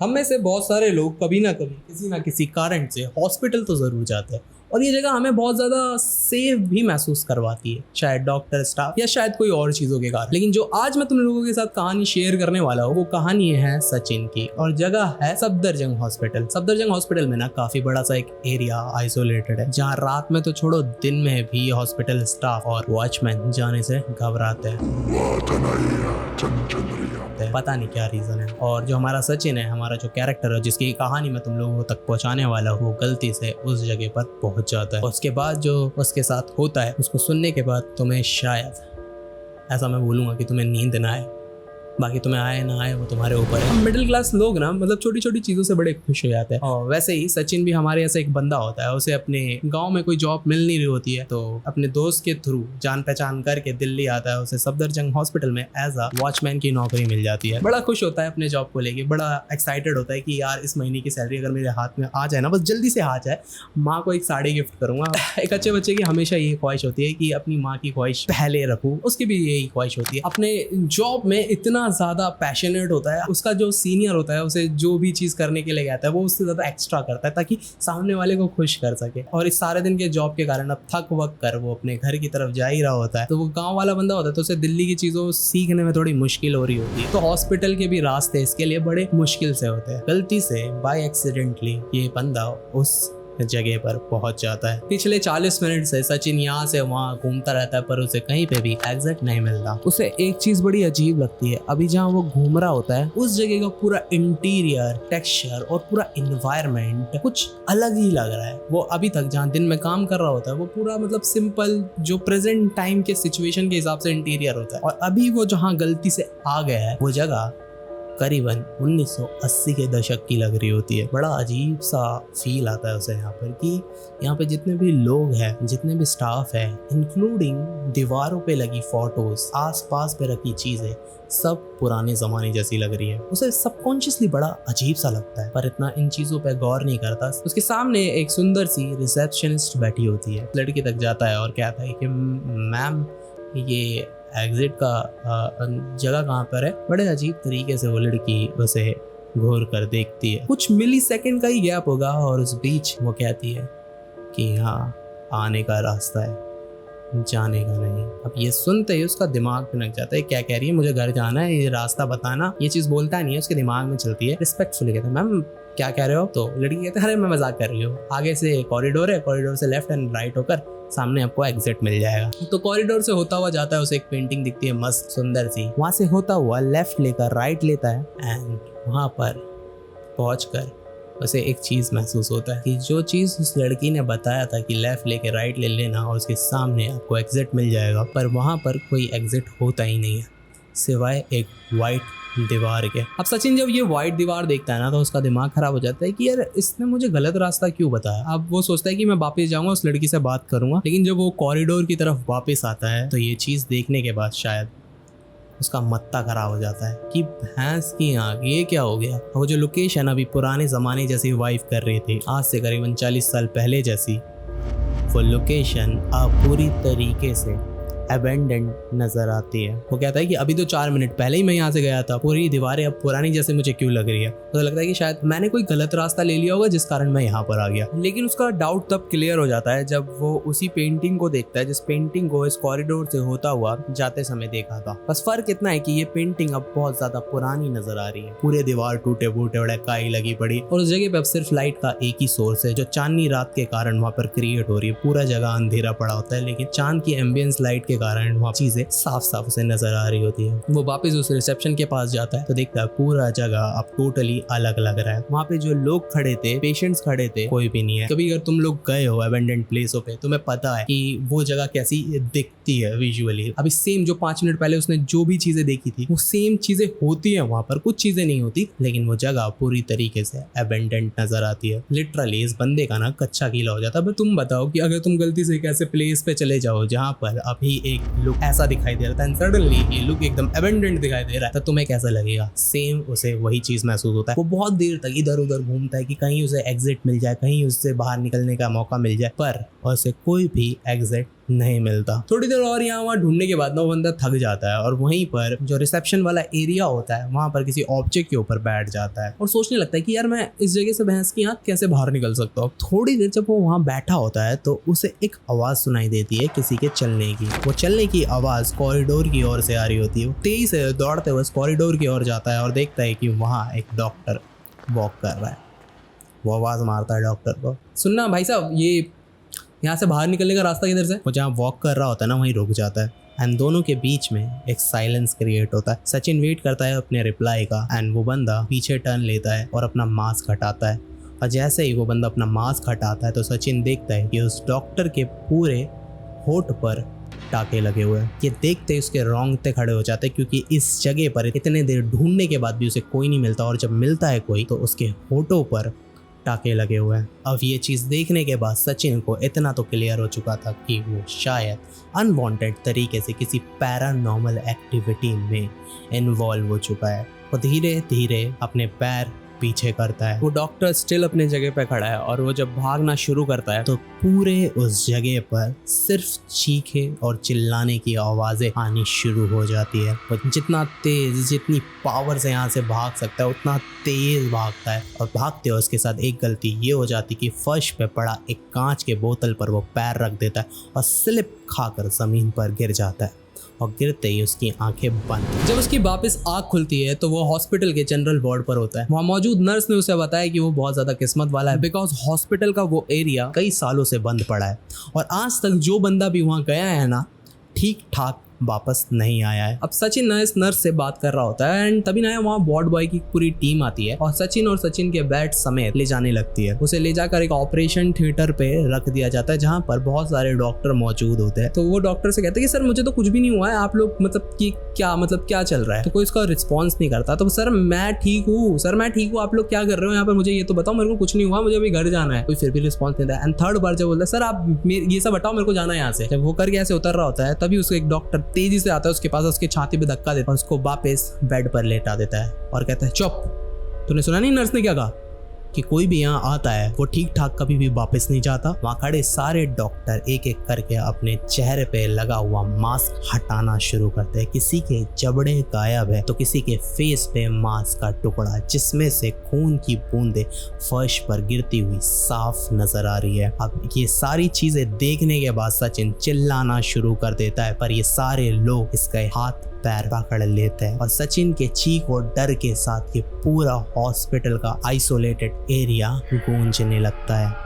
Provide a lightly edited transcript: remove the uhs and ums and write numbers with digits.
हम में से बहुत सारे लोग कभी ना कभी किसी ना किसी कारण से हॉस्पिटल तो ज़रूर जाते हैं और ये जगह हमें बहुत ज़्यादा सेफ भी महसूस करवाती है, शायद डॉक्टर स्टाफ या शायद कोई और चीज़ों के कारण। लेकिन जो आज मैं तुम लोगों के साथ कहानी शेयर करने वाला हूँ वो कहानी है सचिन की और जगह है सफदरजंग हॉस्पिटल। सफदरजंग हॉस्पिटल में ना काफ़ी बड़ा सा एक एरिया आइसोलेटेड है जहाँ रात में तो छोड़ो दिन में भी हॉस्पिटल स्टाफ और वॉचमैन जाने से घबराते हैं। पता नहीं क्या रीजन है। और जो हमारा सचिन है, हमारा जो कैरेक्टर है जिसकी कहानी मैं तुम लोगों तक पहुंचाने वाला हूँ, वो गलती से उस जगह पर पहुंच जाता है। उसके बाद जो उसके साथ होता है उसको सुनने के बाद तुम्हें शायद ऐसा मैं बोलूंगा कि तुम्हें नींद ना आए, बाकी तुम्हें आए ना आए वो तुम्हारे ऊपर है। मिडिल क्लास लोग ना मतलब छोटी छोटी चीज़ों से बड़े खुश हो जाते हैं और वैसे ही सचिन भी हमारे ऐसा एक बंदा होता है। उसे अपने गांव में कोई जॉब मिल नहीं रही होती है तो अपने दोस्त के थ्रू जान पहचान करके दिल्ली आता है। उसे सफदरजंग हॉस्पिटल में एज अ वॉचमैन की नौकरी मिल जाती है। बड़ा खुश होता है अपने जॉब को लेके, बड़ा एक्साइटेड होता है कि यार इस महीने की सैलरी अगर मेरे हाथ में आ जाए ना, बस जल्दी से आ जाए, माँ को एक साड़ी गिफ्ट करूंगा। एक अच्छे बच्चे की हमेशा यही ख्वाहिश होती है कि अपनी माँ की ख्वाहिश पहले रखूँ, उसकी भी यही ख्वाहिश होती है। अपने जॉब में इतना ज़्यादा पैशनेट होता है, उसका जो सीनियर होता है उसे जो भी चीज़ करने के लिए कहता है वो उससे ज़्यादा एक्स्ट्रा करता है ताकि सामने वाले को खुश कर सके। और इस सारे दिन के जॉब के कारण अब थक वक कर वो अपने घर की तरफ जा ही रहा होता है। तो वो गांव वाला बंदा होता है तो उसे दिल्ली की चीज़ों सीखने में थोड़ी मुश्किल हो रही होती है। तो हॉस्पिटल के भी रास्ते इसके लिए बड़े मुश्किल से होते हैं। गलती से बाय एक्सीडेंटली ये बंदा उस जगह पर पहुंच जाता है। पिछले 40 मिनट से सचिन यहाँ से वहाँ घूमता रहता है पर उसे कहीं पे भी एग्जिट नहीं मिलता। उसे एक चीज बड़ी अजीब लगती है, अभी जहाँ वो घूम रहा होता है उस जगह का पूरा इंटीरियर, टेक्सचर और पूरा इन्वायरमेंट कुछ अलग ही लग रहा है। वो अभी तक जहाँ दिन में काम कर रहा होता है वो पूरा मतलब सिंपल जो प्रेजेंट टाइम के सिचुएशन के हिसाब से इंटीरियर होता है और अभी वो जहाँ गलती से आ गया है वो जगह करीबन 1980 के दशक की लग रही होती है। बड़ा अजीब सा फील आता है उसे यहाँ पर कि यहाँ पे जितने भी लोग हैं, जितने भी स्टाफ है, इंक्लूडिंग दीवारों पे लगी फोटोज, आसपास पे रखी चीजें, सब पुराने ज़माने जैसी लग रही है। उसे सबकॉन्शियसली बड़ा अजीब सा लगता है पर इतना इन चीज़ों पे गौर नहीं करता। उसके सामने एक सुंदर सी रिसेप्शनिस्ट बैठी होती है। लड़की तक जाता है और कहता है कि मैम ये एग्जिट का जगह कहाँ पर है। बड़े अजीब तरीके से वो लड़की उसे घूर कर देखती है। कुछ मिली सेकेंड का ही गैप होगा और उस बीच वो कहती है कि यहाँ आने का रास्ता है, जाने का नहीं। अब ये सुनते ही उसका दिमाग पिनक जाता है। क्या कह रही है, मुझे घर जाना है, ये रास्ता बताना। ये चीज़ बोलता नहीं है, उसके दिमाग में चलती है। रिस्पेक्टफुली कहता है मैम क्या कह रहे हो। तो लड़की कहते हैं अरे मैं मजाक कर रही हूँ, आगे से कॉरिडोर है, कॉरिडोर से लेफ्ट एंड राइट होकर सामने आपको एग्जिट मिल जाएगा। तो कॉरिडोर से होता हुआ जाता है, उसे एक पेंटिंग दिखती है मस्त सुंदर सी। वहां से होता हुआ लेफ्ट लेकर राइट लेता है एंड वहां पर पहुंचकर उसे एक चीज महसूस होता है कि जो चीज उस लड़की ने बताया था कि लेफ्ट लेके राइट ले लेना और उसके सामने आपको एग्जिट मिल जाएगा, पर वहां पर कोई एग्जिट होता ही नहीं है सिवाय एक वाइट दीवार के। अब सचिन जब ये व्हाइट दीवार देखता है ना तो उसका दिमाग खराब हो जाता है कि यार इसने मुझे गलत रास्ता क्यों बताया। अब वो सोचता है कि मैं वापस जाऊंगा, उस लड़की से बात करूंगा। लेकिन जब वो कॉरिडोर की तरफ वापस आता है तो ये चीज़ देखने के बाद शायद उसका मत्ता खराब हो जाता है कि भैंस की आँख, ये क्या हो गया। वो जो लोकेशन अभी पुराने ज़माने जैसी वाइफ कर रही थी, आज से करीबन 40 साल पहले जैसी, वो लोकेशन अब पूरी तरीके से अबेंडेंड नजर आती है। वो कहता है कि अभी तो 4 मिनट पहले ही मैं यहाँ से गया था, पूरी दीवारें अब पुरानी जैसे मुझे क्यों लग रही है। तो लगता है कि शायद मैंने कोई गलत रास्ता ले लिया होगा जिस कारण मैं यहाँ पर आ गया। लेकिन उसका डाउट तब क्लियर हो जाता है जब वो उसी पेंटिंग को देखता है जिस पेंटिंग को इस कॉरिडोर से होता हुआ जाते समय देखा था। बस फर्क इतना है कि ये पेंटिंग अब बहुत ज्यादा पुरानी नजर आ रही है। पूरे दीवार टूटे फूटे बड़े काई लगी पड़ी और उस जगह पे अब सिर्फ लाइट का एक ही सोर्स है जो चांदनी रात के कारण वहाँ पर क्रिएट हो रही है। पूरा जगह अंधेरा पड़ा होता है लेकिन चांद की एम्बियंस लाइट के कारण वहाँ चीजें साफ साफ उसे नजर आ रही होती है। वो वापस उस रिसेप्शन के पास जाता है तो देखता है पूरा जगह अब टोटली अलग लग रहा है। वहाँ पे जो लोग खड़े थे, पेशेंट्स खड़े थे, कोई भी नहीं है। कभी अगर तुम लोग गए हो अबेंडेंड प्लेसों पे तुम्हें पता है कि वो जगह कैसी दिखती है विजुअली। अभी सेम जो 5 मिनट पहले उसने जो भी चीजें देखी थी वो सेम चीजें होती है वहाँ पर। कुछ चीजें नहीं होती लेकिन वो जगह पूरी तरीके से अबेंडेंड नजर आती है। लिटरली इस बंदे का ना कच्चा गीला हो जाता है। तुम बताओ कि अगर तुम गलती से एक ऐसे प्लेस पे चले जाओ जहाँ पर अभी एक लुक ऐसा दिखाई दे रहा था एंड सडनली ये लुक एकदम अबेंडेंड दिखाई दे रहा है तो तुम्हें कैसा लगेगा। सेम उसे वही चीज महसूस होता है। वो बहुत देर तक इधर उधर घूमता है कि कहीं उसे एग्जिट मिल जाए, कहीं उससे बाहर निकलने का मौका मिल जाए, पर उसे कोई भी एग्जिट नहीं मिलता। थोड़ी देर और यहाँ वहाँ ढूंढने के बाद ना वो बंदा थक जाता है और वहीं पर जो रिसेप्शन वाला एरिया होता है वहाँ पर किसी ऑब्जेक्ट के ऊपर बैठ जाता है और सोचने लगता है कि यार मैं इस जगह से भैंस की आँख कैसे बाहर निकल सकता हूँ। थोड़ी देर जब वो वहाँ बैठा होता है तो उसे एक आवाज़ सुनाई देती है किसी के चलने की। वो चलने की आवाज़ कॉरिडोर की ओर से आ रही होती है। वो तेजी से दौड़ते हुए कॉरिडोर की ओर जाता है और देखता है कि वहाँ एक डॉक्टर वॉक कर रहा है। वो आवाज़ मारता है डॉक्टर को, सुनना भाई साहब, ये यहाँ से बाहर निकलने का रास्ता किधर से। वो जहाँ वॉक कर रहा होता है ना वहीं रुक जाता है एंड दोनों के बीच में एक साइलेंस क्रिएट होता है। सचिन वेट करता है अपने रिप्लाई का एंड वो बंदा पीछे टर्न लेता है और अपना मास्क हटाता है। और जैसे ही वो बंदा अपना मास्क हटाता है तो सचिन देखता है कि उस डॉक्टर के पूरे होठ पर टाके लगे हुए हैं। ये देखते ही उसके रोंगटे खड़े हो जाते हैं क्योंकि इस जगह पर इतने देर ढूंढने के बाद भी उसे कोई नहीं मिलता और जब मिलता है कोई तो उसके होठों पर टाके लगे हुए हैं। अब ये चीज़ देखने के बाद सचिन को इतना तो क्लियर हो चुका था कि वो शायद अनवांटेड तरीके से किसी पैरानॉर्मल एक्टिविटी में इन्वॉल्व हो चुका है। वो धीरे धीरे अपने पैर पीछे करता है। वो डॉक्टर स्टिल अपने जगह पे खड़ा है और वो जब भागना शुरू करता है तो पूरे उस जगह पर सिर्फ चीखे और चिल्लाने की आवाज़ें आनी शुरू हो जाती है। वो जितना तेज, जितनी पावर से यहाँ से भाग सकता है उतना तेज भागता है और भागते हुए उसके साथ एक गलती ये हो जाती कि फर्श पे पड़ा एक कांच के बोतल पर वो पैर रख देता है और स्लिप खाकर ज़मीन पर गिर जाता है और गिरते ही उसकी आंखें बंद। जब उसकी वापस आंख खुलती है तो वो हॉस्पिटल के जनरल वार्ड पर होता है। वहाँ मौजूद नर्स ने उसे बताया कि वो बहुत ज़्यादा किस्मत वाला है बिकॉज हॉस्पिटल का वो एरिया कई सालों से बंद पड़ा है और आज तक जो बंदा भी वहाँ गया है ना ठीक ठाक वापस नहीं आया है। अब सचिन इस नर्स से बात कर रहा होता है एंड तभी ना वहाँ वार्ड बॉय की पूरी टीम आती है और सचिन के बेड समेत ले जाने लगती है। उसे ले जाकर एक ऑपरेशन थिएटर पे रख दिया जाता है जहाँ पर बहुत सारे डॉक्टर मौजूद होते हैं। तो वो डॉक्टर से कहते हैं कि सर मुझे तो कुछ भी नहीं हुआ है, आप लोग क्या चल रहा है। तो कोई उसका रिस्पॉन्स नहीं करता। तो सर मैं ठीक हूँ, आप लोग क्या कर रहे हो यहाँ पर, मुझे ये तो बताओ, मेरे को कुछ नहीं हुआ, मुझे अभी घर जाना है। कोई फिर भी रिस्पॉन्स नहीं देता एंड थर्ड बार जब बोलता है सर आप ये सब बताओ, मेरे को जाना है यहाँ से। जब वो करके ऐसे उतर रहा होता है तभी उसको एक डॉक्टर तेजी से आता है उसके पास, उसके छाती पे धक्का देता है और उसको वापस बेड पर लेटा देता है और कहता है चुप, तूने सुना नहीं नर्स ने क्या कहा कि कोई भी यहाँ आता है वो ठीक ठाक कभी भी वापस नहीं जाता। वहाँ खड़े सारे डॉक्टर एक एक करके अपने चेहरे पे लगा हुआ मास्क हटाना शुरू करते हैं। किसी के जबड़े गायब है तो किसी के फेस पे मास्क का टुकड़ा जिसमें से खून की बूंदें फर्श पर गिरती हुई साफ नजर आ रही है। अब ये सारी चीजें देखने के बाद सचिन चिल्लाना शुरू कर देता है पर ये सारे लोग इसके हाथ पैर पकड़ लेते हैं और सचिन के चीख और डर के साथ ये पूरा हॉस्पिटल का आइसोलेटेड एरिया गूंजने लगता है।